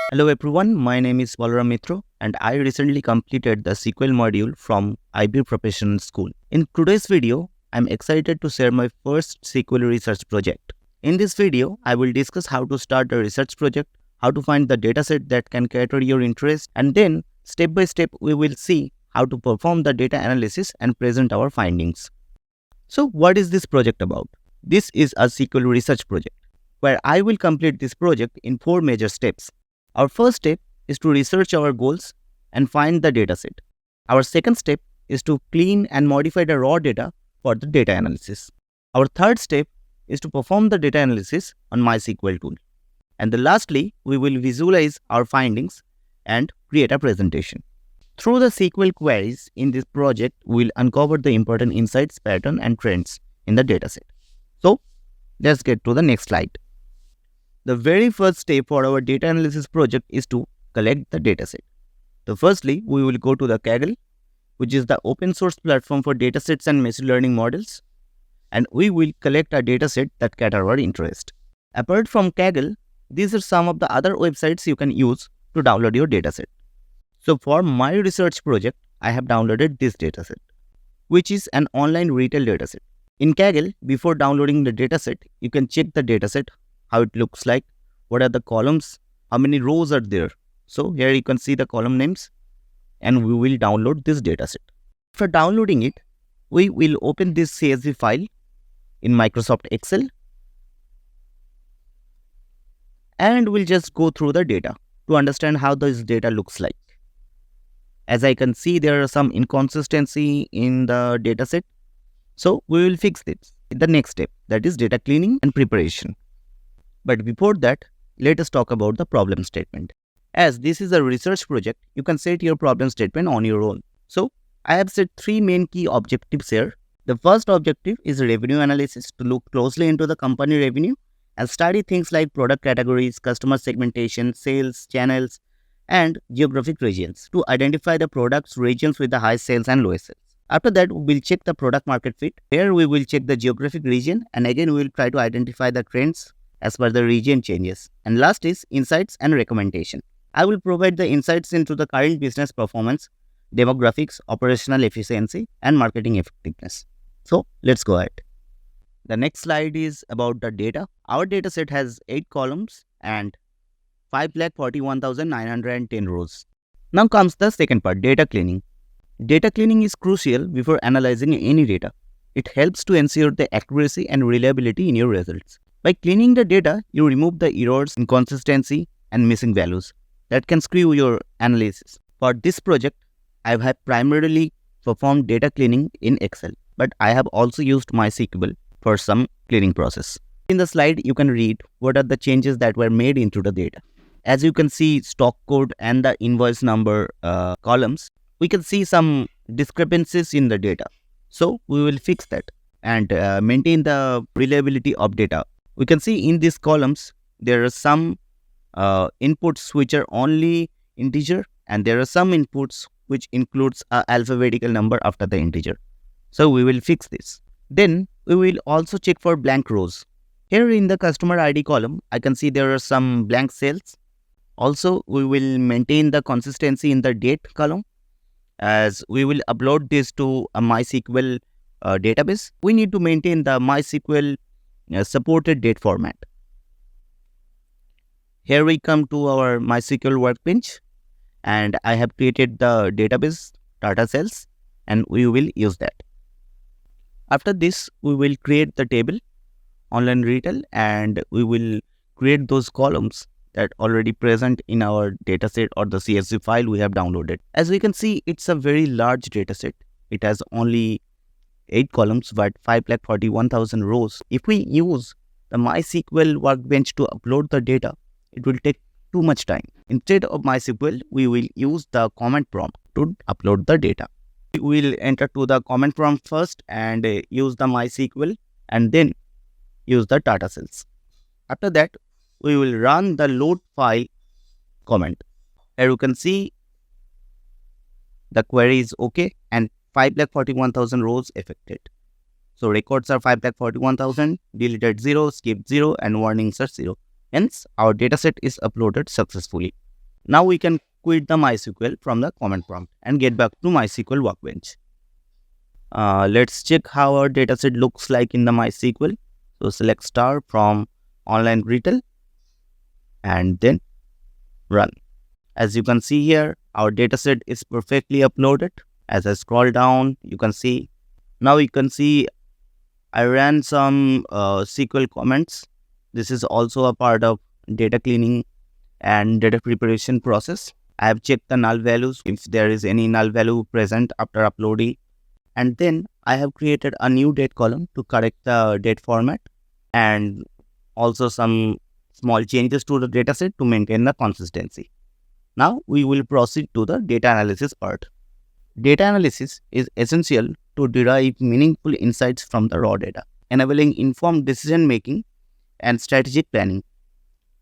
Hello everyone, my name is Balaram Mitro and I recently completed the SQL module from IB Professional School. In today's video, I'm excited to share my first SQL research project. In this video, I will discuss how to start a research project, how to find the dataset that can cater your interest, and then step by step we will see how to perform the data analysis and present our findings. So what is this project about? This is a SQL research project where I will complete this project in 4 major steps. Our first step is to research our goals and find the dataset. Our second step is to clean and modify the raw data for the data analysis. Our third step is to perform the data analysis on MySQL tool. And lastly, we will visualize our findings and create a presentation. Through the SQL queries in this project, we will uncover the important insights, patterns, and trends in the dataset. So, let's get to the next slide. The very first step for our data analysis project is to collect the dataset. So firstly, we will go to the Kaggle, which is the open source platform for datasets and machine learning models, and we will collect a dataset that cater our interest. Apart from Kaggle, these are some of the other websites you can use to download your dataset. So for my research project, I have downloaded this dataset, which is an online retail dataset. In Kaggle, before downloading the dataset, you can check the dataset, how it looks like, what are the columns, how many rows are there. So here you can see the column names and we will download this dataset. After downloading it, we will open this CSV file in Microsoft Excel and we'll just go through the data to understand how this data looks like. As I can see, there are some inconsistency in the dataset. So we will fix this in the next step, that is data cleaning and preparation. But before that, let us talk about the problem statement. As this is a research project, you can set your problem statement on your own. So I have set 3 main key objectives here. The first objective is revenue analysis, to look closely into the company revenue and study things like product categories, customer segmentation, sales, channels, and geographic regions to identify the products regions with the high sales and low sales. After that, we will check the product market fit. Here we will check the geographic region and again we will try to identify the trends as per the region changes. And last is insights and recommendation. I will provide the insights into the current business performance, demographics, operational efficiency, and marketing effectiveness. So let's go ahead. The next slide is about the data. Our data set has 8 columns and 5,41,910 rows. Now comes the second part, data cleaning. Data cleaning is crucial before analyzing any data. It helps to ensure the accuracy and reliability in your results. By cleaning the data, you remove the errors, inconsistency, and missing values that can screw your analysis. For this project, I have primarily performed data cleaning in Excel, but I have also used MySQL for some cleaning process. In the slide, you can read what are the changes that were made into the data. As you can see, stock code and the invoice number columns, we can see some discrepancies in the data. So we will fix that and maintain the reliability of data. We can see in these columns, there are some inputs which are only integer and there are some inputs which includes an alphabetical number after the integer. So we will fix this. Then we will also check for blank rows. Here in the customer ID column, I can see there are some blank cells. Also, we will maintain the consistency in the date column as we will upload this to a MySQL database. We need to maintain the MySQL supported date format. Here we come to our MySQL workbench and I have created the database data cells and we will use that. After this, we will create the table online retail and we will create those columns that already present in our dataset or the CSV file we have downloaded. As we can see, it's a very large dataset. It has only 8 columns but 5,41,000 rows. If we use the MySQL workbench to upload the data, it will take too much time. Instead of MySQL, we will use the command prompt to upload the data. We will enter to the command prompt first and use the MySQL and then use the data cells. After that, we will run the load file command. Here you can see the query is okay and 5,41,000 rows affected. So records are 5,41,000, deleted 0, skipped 0 and warnings are 0. Hence, our dataset is uploaded successfully. Now we can quit the MySQL from the command prompt and get back to MySQL workbench. Let's check how our dataset looks like in the MySQL. So select star from online retail and then run. As you can see here, our dataset is perfectly uploaded. As I scroll down, you can see, now you can see I ran some SQL comments. This is also a part of data cleaning and data preparation process. I have checked the null values if there is any null value present after uploading. And then I have created a new date column to correct the date format and also some small changes to the dataset to maintain the consistency. Now we will proceed to the data analysis part. Data analysis is essential to derive meaningful insights from the raw data, enabling informed decision making and strategic planning.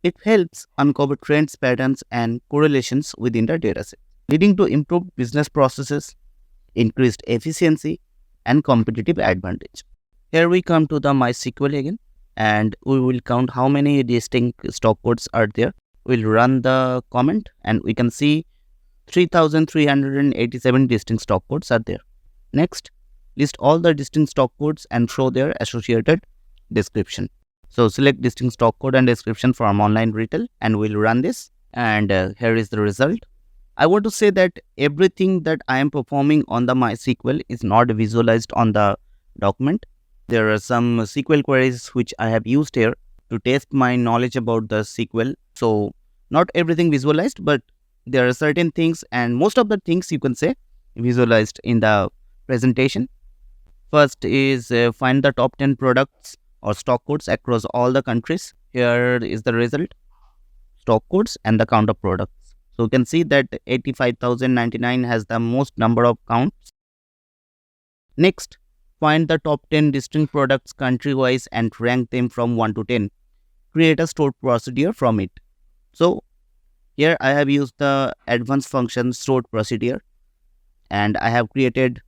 It helps uncover trends, patterns, and correlations within the dataset, leading to improved business processes, increased efficiency, and competitive advantage. Here we come to the MySQL again, and we will count how many distinct stock codes are there. We'll run the comment and we can see 3,387 distinct stock codes are there. Next, list all the distinct stock codes and show their associated description. So select distinct stock code and description from online retail and we'll run this. And here is the result. I want to say that everything that I am performing on the MySQL is not visualized on the document. There are some SQL queries which I have used here to test my knowledge about the SQL. So not everything visualized, but there are certain things and most of the things you can say visualized in the presentation. First is find the top 10 products or stock codes across all the countries. Here is the result, stock codes and the count of products. So you can see that 85,099 has the most number of counts. Next, find the top 10 distinct products country-wise and rank them from 1 to 10. Create a stored procedure from it. So here I have used the advanced function stored procedure and I have created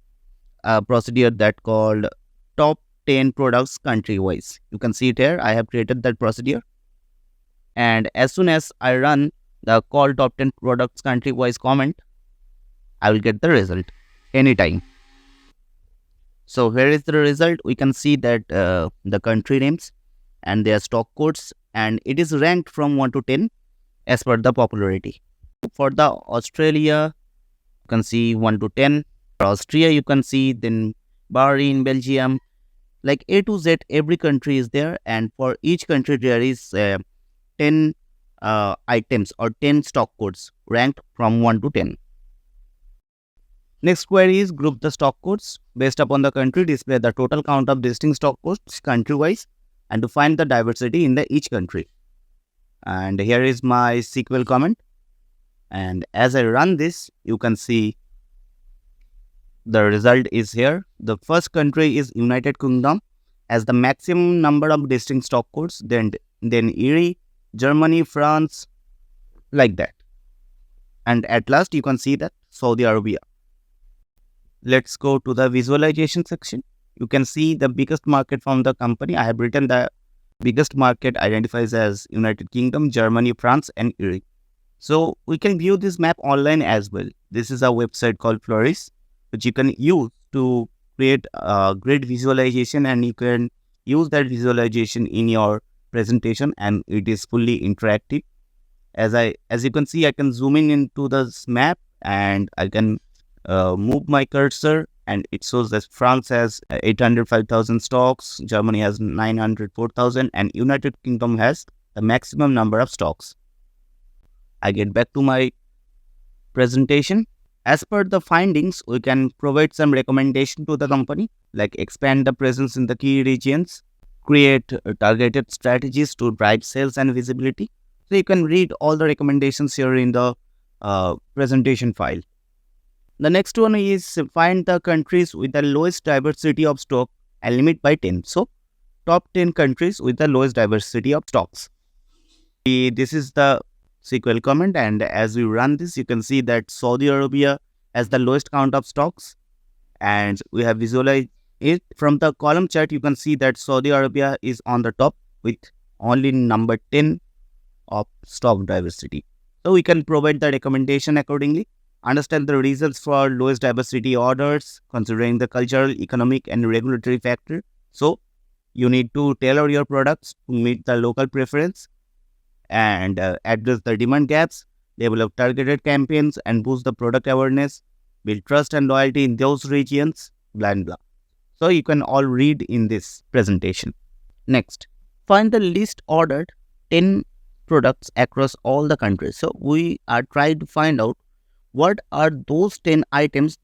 a procedure that called top 10 products country-wise. You can see it here. I have created that procedure. And as soon as I run the call top 10 products country-wise comment, I will get the result anytime. So here is the result. We can see that the country names and their stock codes and it is ranked from 1 to 10 as per the popularity. For the Australia, you can see 1 to 10. For Austria, you can see then Bahrain, Belgium, like A to Z, every country is there. And for each country, there is 10 items or 10 stock codes ranked from 1 to 10. Next query is group the stock codes based upon the country, display the total count of distinct stock codes country-wise and to find the diversity in the each country. And here is my SQL comment. And as I run this, you can see the result is here. The first country is United Kingdom as the maximum number of distinct stock codes, then Erie, Germany, France, like that. And at last you can see that Saudi Arabia. Let's go to the visualization section. You can see the biggest market from the company. I have written the biggest market identifies as United Kingdom, Germany, France, and Erie. So we can view this map online as well. This is a website called Flourish, which you can use to create a great visualization, and you can use that visualization in your presentation, and it is fully interactive. As you can see, I can zoom in into this map and I can move my cursor and it shows that France has 805,000 stocks, Germany has 904,000 and United Kingdom has the maximum number of stocks. I get back to my presentation. As per the findings, we can provide some recommendation to the company, like expand the presence in the key regions, create targeted strategies to drive sales and visibility. So you can read all the recommendations here in the presentation file. The next one is find the countries with the lowest diversity of stock and limit by 10. So top 10 countries with the lowest diversity of stocks. This is the SQL comment, and as we run this, you can see that Saudi Arabia has the lowest count of stocks, and we have visualized it. From the column chart, you can see that Saudi Arabia is on the top with only number 10 of stock diversity. So we can provide the recommendation accordingly. Understand the reasons for lowest diversity orders, considering the cultural, economic, and regulatory factor. So you need to tailor your products to meet the local preference and address the demand gaps, develop targeted campaigns, and boost the product awareness, build trust and loyalty in those regions, blah, blah. So you can all read in this presentation. Next, find the least ordered 10 products across all the countries. So we are trying to find out what are those 10 items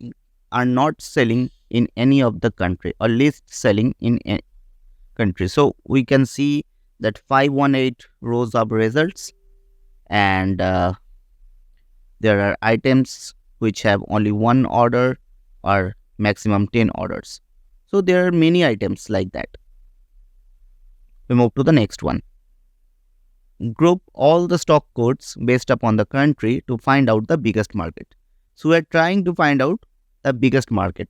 are not selling in any of the country or least selling in any country. So we can see that 518 rows of results, and there are items which have only one order or maximum 10 orders. So there are many items like that. We move to the next one. Group all the stock codes based upon the country to find out the biggest market. So we are trying to find out the biggest market.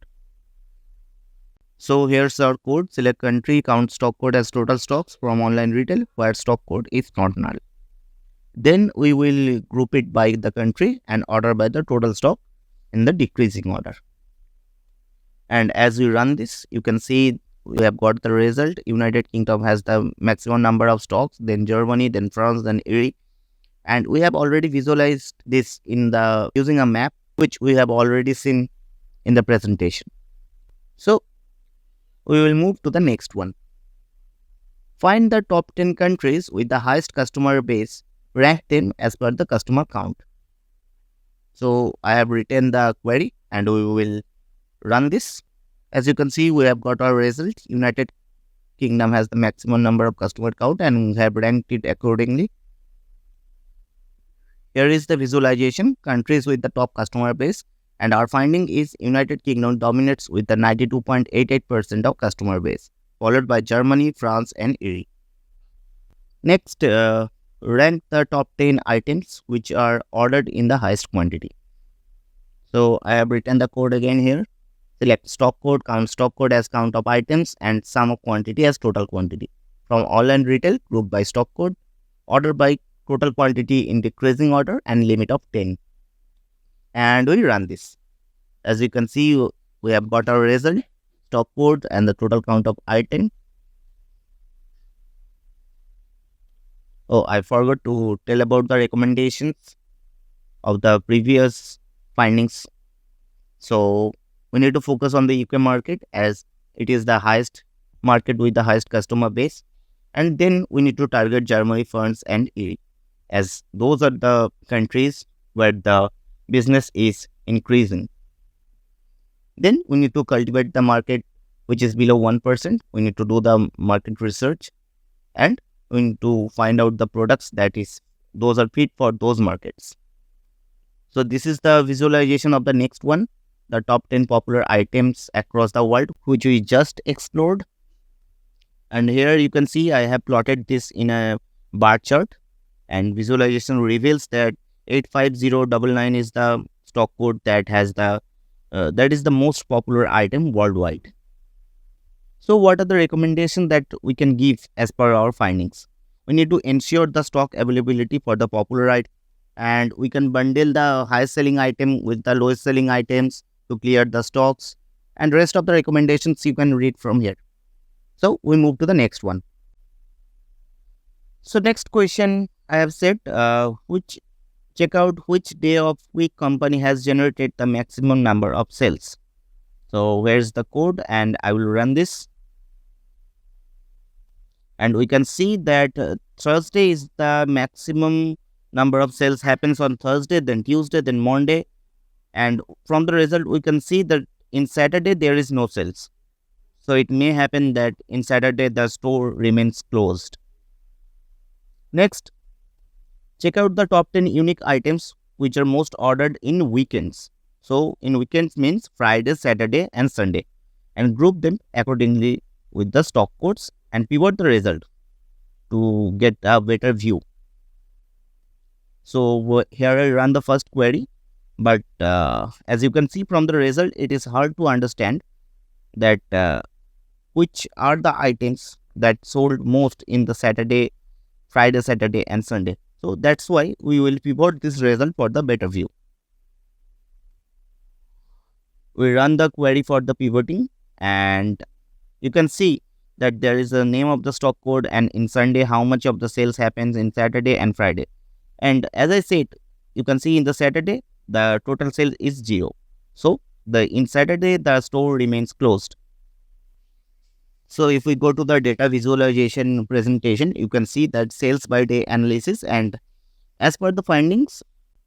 So here's our code. Select country, count stock code as total stocks from online retail where stock code is not null. Then we will group it by the country and order by the total stock in the decreasing order. And as we run this, you can see we have got the result. United Kingdom has the maximum number of stocks, then Germany, then France, then Italy. And we have already visualized this using a map, which we have already seen in the presentation. So we will move to the next one. Find the top 10 countries with the highest customer base, rank them as per the customer count. So I have written the query and we will run this. As you can see, we have got our result. United Kingdom has the maximum number of customer count and we have ranked it accordingly. Here is the visualization, countries with the top customer base, and our finding is United Kingdom dominates with the 92.88% of customer base, followed by Germany, France, and Italy. Next, rank the top 10 items which are ordered in the highest quantity. So I have written the code again here. Select stock code, count stock code as count of items, and sum of quantity as total quantity. From online retail, group by stock code, order by total quantity in decreasing order, and limit of 10. And we run this. As you can see, we have got our result, stock code, and the total count of item. Oh, I forgot to tell about the recommendations of the previous findings. So we need to focus on the UK market as it is the highest market with the highest customer base. And then we need to target Germany, France, and Italy, as those are the countries where the business is increasing. Then we need to cultivate the market which is below 1%. We need to do the market research and we need to find out the products those are fit for those markets. So this is the visualization of the next one, the top 10 popular items across the world, which we just explored. And here you can see I have plotted this in a bar chart, and visualization reveals that 85099 is the stock code that has that is the most popular item worldwide. So what are the recommendations that we can give as per our findings? We need to ensure the stock availability for the popular item, and we can bundle the highest selling item with the lowest selling items to clear the stocks, and rest of the recommendations you can read from here. So we move to the next one. So next question I have said, check out which day of week company has generated the maximum number of sales. So where's the code, and I will run this. And we can see that Thursday is the maximum number of sales happens on Thursday, then Tuesday, then Monday. And from the result, we can see that in Saturday, there is no sales. So it may happen that in Saturday, the store remains closed. Next, check out the top 10 unique items which are most ordered in weekends. So in weekends means Friday, Saturday, and Sunday, and group them accordingly with the stock codes and pivot the result to get a better view. So here I run the first query, but as you can see from the result, it is hard to understand that which are the items that sold most in the Friday, Saturday, and Sunday. So that's why we will pivot this result for the better view. We run the query for the pivoting, and you can see that there is a name of the stock code, and in Sunday how much of the sales happens in Saturday and Friday. And as I said, you can see in the Saturday the total sales is 0. So in Saturday the store remains closed. So if we go to the data visualization presentation, you can see that sales by day analysis, and as per the findings,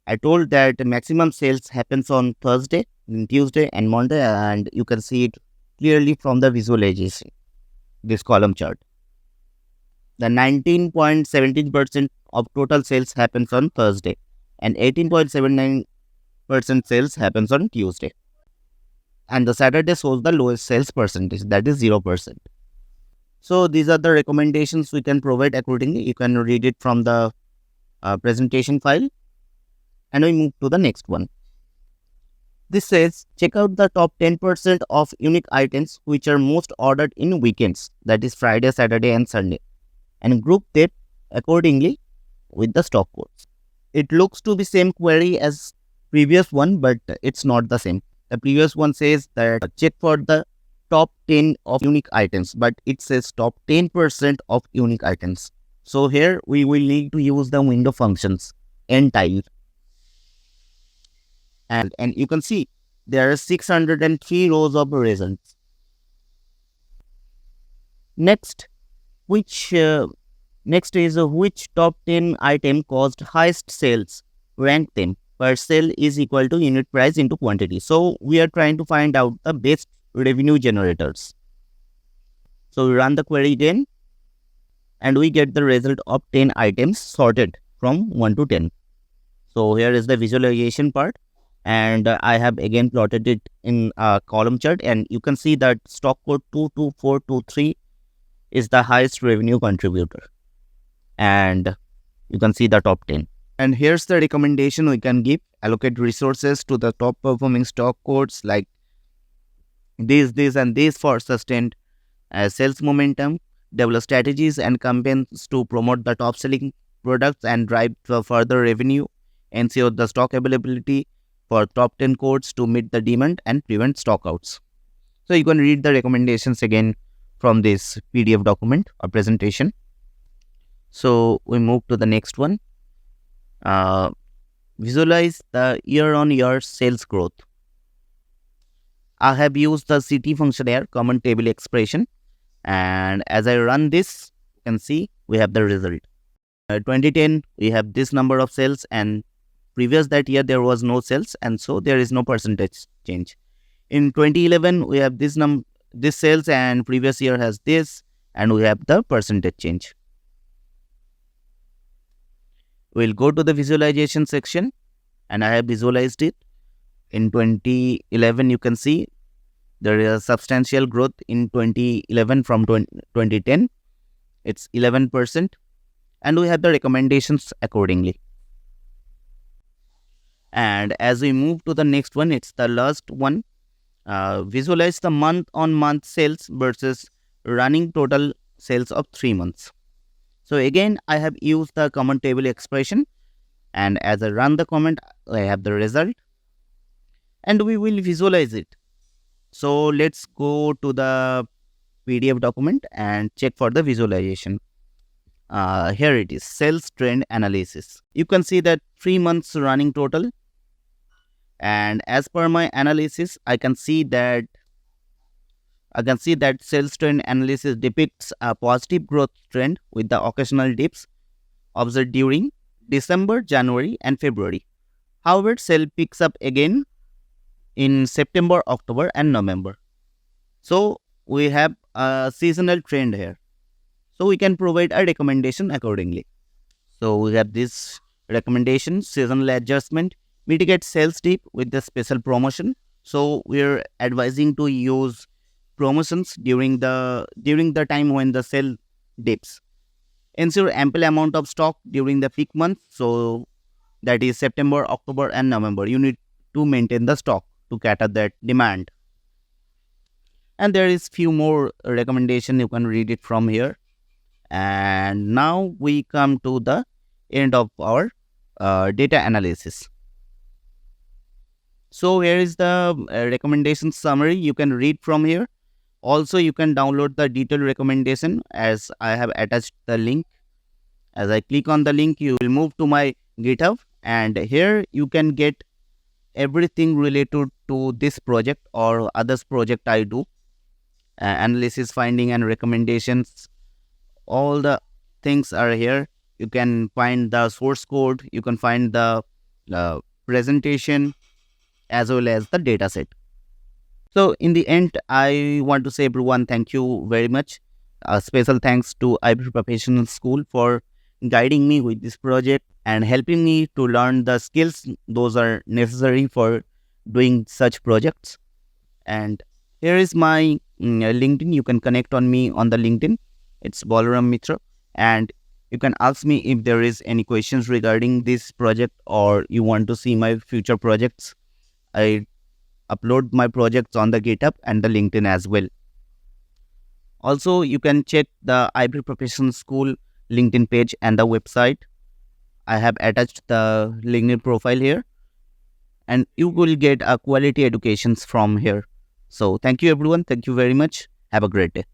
I told that maximum sales happens on Thursday, Tuesday and Monday, and you can see it clearly from the visualization, this column chart. The 19.17% of total sales happens on Thursday and 18.79% sales happens on Tuesday. And the Saturday shows the lowest sales percentage, that is 0%. So these are the recommendations we can provide accordingly. You can read it from the presentation file. And we move to the next one. This says, check out the top 10% of unique items which are most ordered in weekends, that is Friday, Saturday and Sunday, and group them accordingly with the stock codes. It looks to be same query as previous one, but it's not the same. The previous one says that check for the top 10 of unique items, but it says top 10% of unique items. So here we will need to use the window functions n tile. And you can see there are 603 rows of results. Next is which top 10 item caused highest sales? Rank them. Per sale is equal to unit price into quantity. So we are trying to find out the best revenue generators. So we run the query then, and we get the result of 10 items sorted from 1 to 10. So here is the visualization part. And I have again plotted it in a column chart, and you can see that stock code 22423 is the highest revenue contributor, and you can see the top 10. And here's the recommendation we can give: allocate resources to the top performing stock codes like these and these for sustained sales momentum, develop strategies and campaigns to promote the top selling products and drive further revenue, ensure the stock availability for top 10 codes to meet the demand and prevent stockouts. So you can read the recommendations again from this PDF document or presentation. So we move to the next one. Visualize the year-on-year sales growth. I have used the CT function here, common table expression, and as I run this, you can see we have the result. 2010 we have this number of sales, and previous that year there was no sales, and so there is no percentage change. In 2011 we have this sales, and previous year has this, and we have the percentage change. We'll go to the visualization section, and I have visualized it. In 2011 you can see there is a substantial growth in 2011 from 2010. It's 11%, and we have the recommendations accordingly. And as we move to the next one, it's the last one. Visualize the month-on-month sales versus running total sales of 3 months. So again, I have used the common table expression, and as I run the comment, I have the result, and we will visualize it. So let's go to the PDF document and check for the visualization. Here it is, sales trend analysis. You can see that 3 months running total, and as per my analysis, I can see that sales trend analysis depicts a positive growth trend with the occasional dips observed during December, January and February. However, sale picks up again in September, October and November. So we have a seasonal trend here. So we can provide a recommendation accordingly. So we have this recommendation: seasonal adjustment, mitigate sales dip with the special promotion. So we're advising to use promotions during the time when the sale dips. Ensure ample amount of stock during the peak month. So that is September, October and November. You need to maintain the stock to cater that demand. And there is few more recommendation, you can read it from here. And now we come to the end of our data analysis. So here is the recommendation summary. You can read from here. Also, you can download the detailed recommendation as I have attached the link. As I click on the link, you will move to my GitHub, and here you can get everything related to this project or others project I do. Analysis, finding, and recommendations. All the things are here. You can find the source code. You can find the presentation as well as the data set. So in the end, I want to say everyone, thank you very much. A special thanks to IB Professional School for guiding me with this project and helping me to learn the skills those are necessary for doing such projects. And here is my LinkedIn. You can connect on me on the LinkedIn. It's Balaram Mitra. And you can ask me if there is any questions regarding this project or you want to see my future projects. I upload my projects on the GitHub and the LinkedIn as well. Also, you can check the IB Professional School LinkedIn page and the website. I have attached the LinkedIn profile here, and you will get a quality educations from here. So thank you everyone. Thank you very much. Have a great day.